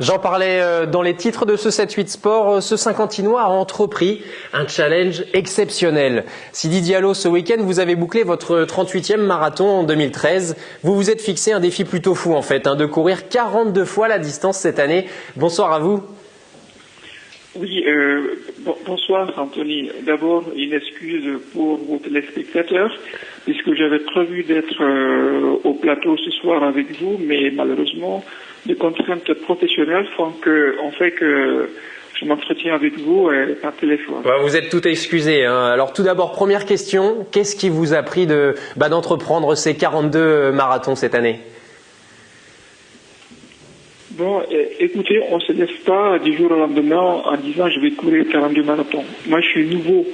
J'en parlais dans les titres de ce 7-8 Sport. Ce Saint-Quentinois a entrepris un challenge exceptionnel. Sidi Diallo, ce week-end, vous avez bouclé votre 38e marathon en 2013. Vous vous êtes fixé un défi plutôt fou en fait, de courir 42 fois la distance cette année. Bonsoir à vous. Oui, bonsoir Anthony. D'abord, une excuse pour vos téléspectateurs, puisque j'avais prévu d'être au plateau ce soir avec vous, mais malheureusement, des contraintes professionnelles font que je m'entretiens avec vous par téléphone. Vous êtes tout excusé. Alors tout d'abord, première question, qu'est-ce qui vous a pris d'entreprendre ces 42 marathons cette année ? Bon, écoutez, on ne se laisse pas du jour au lendemain en disant je vais courir 42 marathons. Moi, je suis nouveau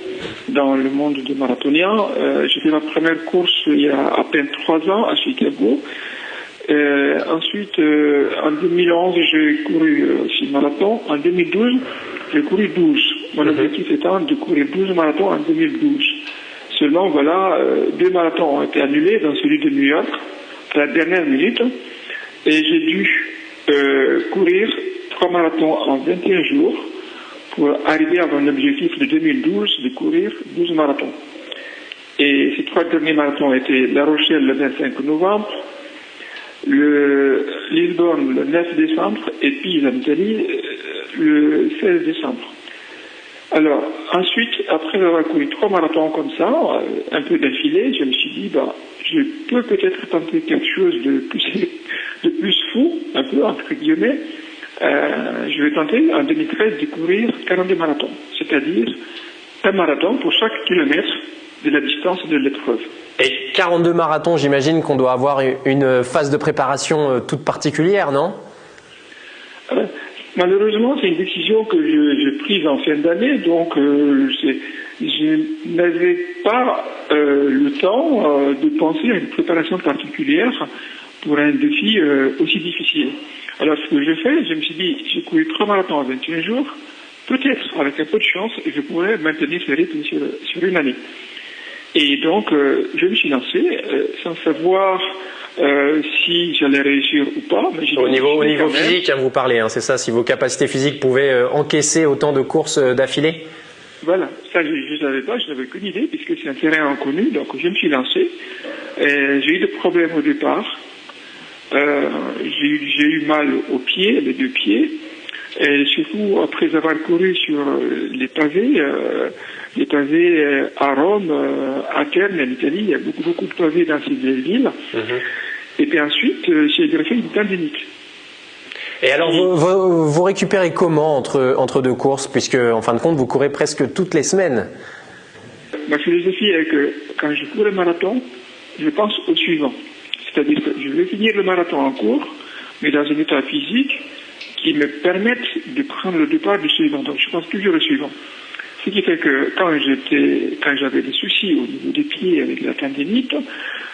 dans le monde des marathoniens. J'ai fait ma première course il y a à peine 3 ans à Chicago. Ensuite, en 2011, j'ai couru 6 marathons. En 2012, j'ai couru 12. Mon objectif étant de courir 12 marathons en 2012. Seulement, voilà, 2 marathons ont été annulés, dans celui de New York, à la dernière minute. Et j'ai dû courir 3 marathons en 21 jours pour arriver à mon objectif de 2012 de courir 12 marathons. Et ces 3 derniers marathons étaient La Rochelle le 25 novembre, Lisbonne le 9 décembre et Pise en Italie le 16 décembre. Alors, ensuite, après avoir couru 3 marathons comme ça, un peu d'affilée, je me suis dit, je peux peut-être tenter quelque chose de plus fou, un peu entre guillemets. Je vais tenter en 2013 de courir 42 marathons, c'est-à-dire un marathon pour chaque kilomètre de la distance de l'épreuve. Et 42 marathons, j'imagine qu'on doit avoir une phase de préparation toute particulière, non ? Malheureusement, c'est une décision que j'ai prise en fin d'année, donc je n'avais pas le temps de penser à une préparation particulière pour un défi aussi difficile. Alors ce que j'ai fait, je me suis dit, j'ai couru 3 marathons en 21 jours, peut-être avec un peu de chance, je pourrais maintenir ce rythme sur une année. Et donc, je me suis lancé sans savoir si j'allais réussir ou pas. Mais au niveau physique, vous parlez, c'est ça, si vos capacités physiques pouvaient encaisser autant de courses d'affilée ? Voilà, ça je ne savais pas, je n'avais aucune idée puisque c'est un terrain inconnu, donc je me suis lancé. J'ai eu des problèmes au départ. J'ai eu mal aux pieds, les 2 pieds. Et surtout, après avoir couru sur les pavés à Rome, à Terme, en Italie, il y a beaucoup de pavés dans ces villes. Et puis ensuite, j'ai greffé une tendinite. Et alors, vous récupérez comment entre 2 courses, puisque en fin de compte, vous courez presque toutes les semaines ? Ma philosophie est que quand je cours le marathon, je pense au suivant. C'est-à-dire que je vais finir le marathon en cours, mais dans un état physique qui me permette de prendre le départ du suivant. Donc je pense toujours au suivant. Ce qui fait que quand j'avais des soucis au niveau des pieds avec la tendinite,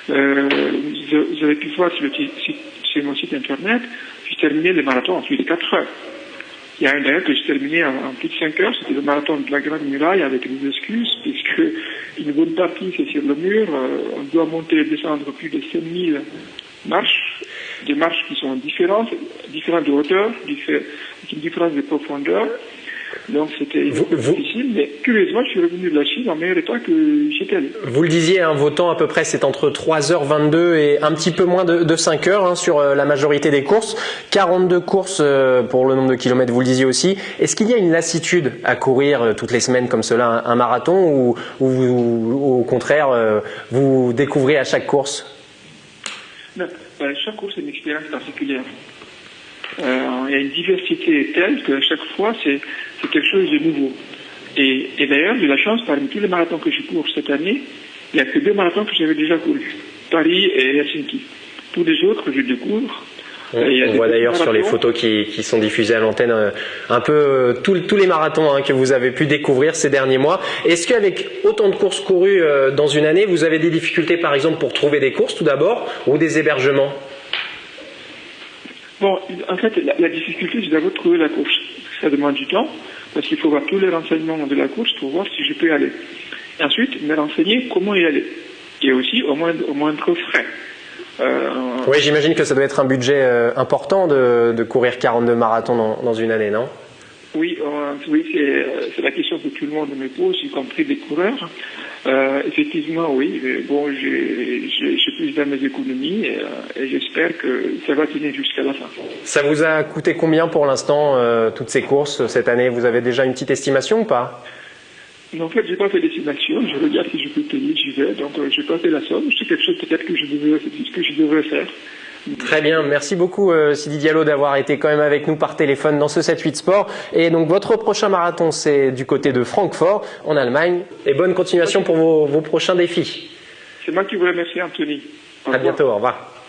vous avez pu voir sur mon site internet, j'ai terminé le marathon en plus de 4 heures. Il y a un d'ailleurs que j'ai terminé en plus de 5 heures, c'était le marathon de la Grande Muraille avec des excuses, puisque une bonne partie c'est sur le mur, on doit monter et descendre plus de 5000 marches, des marches qui sont différentes de hauteur, avec une différence de profondeur. Donc c'était difficile, mais curieusement je suis revenu de la Chine en meilleur état que j'étais allé. Vous le disiez, vos temps à peu près c'est entre 3h22 et un petit peu moins de 5 heures sur la majorité des courses. 42 courses pour le nombre de kilomètres, vous le disiez aussi. Est-ce qu'il y a une lassitude à courir toutes les semaines comme cela, un marathon, ou au contraire vous découvrez à chaque course ? Non, chaque course est une expérience particulière. Il y a une diversité telle que chaque fois c'est quelque chose de nouveau. Et d'ailleurs, j'ai la chance, parmi tous les marathons que je cours cette année, il n'y a que 2 marathons que j'avais déjà courus, Paris et Helsinki. Tous les autres, je découvre. On voit d'ailleurs sur les photos qui sont diffusées à l'antenne un peu tous les marathons que vous avez pu découvrir ces derniers mois. Est-ce qu'avec autant de courses courues dans une année, vous avez des difficultés par exemple pour trouver des courses tout d'abord ou des hébergements ? Bon, en fait, la difficulté, c'est d'abord de trouver la course. Ça demande du temps, parce qu'il faut voir tous les renseignements de la course pour voir si je peux y aller. Ensuite, me renseigner comment y aller. Et aussi au moindre frais. Oui, j'imagine que ça doit être un budget important de courir 42 marathons dans une année, non? Oui, c'est la question que tout le monde me pose, y compris des coureurs. Effectivement, oui. Bon, j'ai plus dans mes économies et j'espère que ça va tenir jusqu'à la fin. Ça vous a coûté combien pour l'instant, toutes ces courses cette année? Vous avez déjà une petite estimation ou pas? En fait, j'ai pas fait d'estimation. Je regarde si je peux payer, j'y vais. Donc, j'ai pas fait la somme. C'est quelque chose peut-être que je devrais faire. Très bien, merci beaucoup Sidi Diallo d'avoir été quand même avec nous par téléphone dans ce 7-8 Sport. Et donc votre prochain marathon, c'est du côté de Francfort, en Allemagne. Et bonne continuation pour vos prochains défis. C'est moi qui vous remercie, Anthony. À bientôt, au revoir.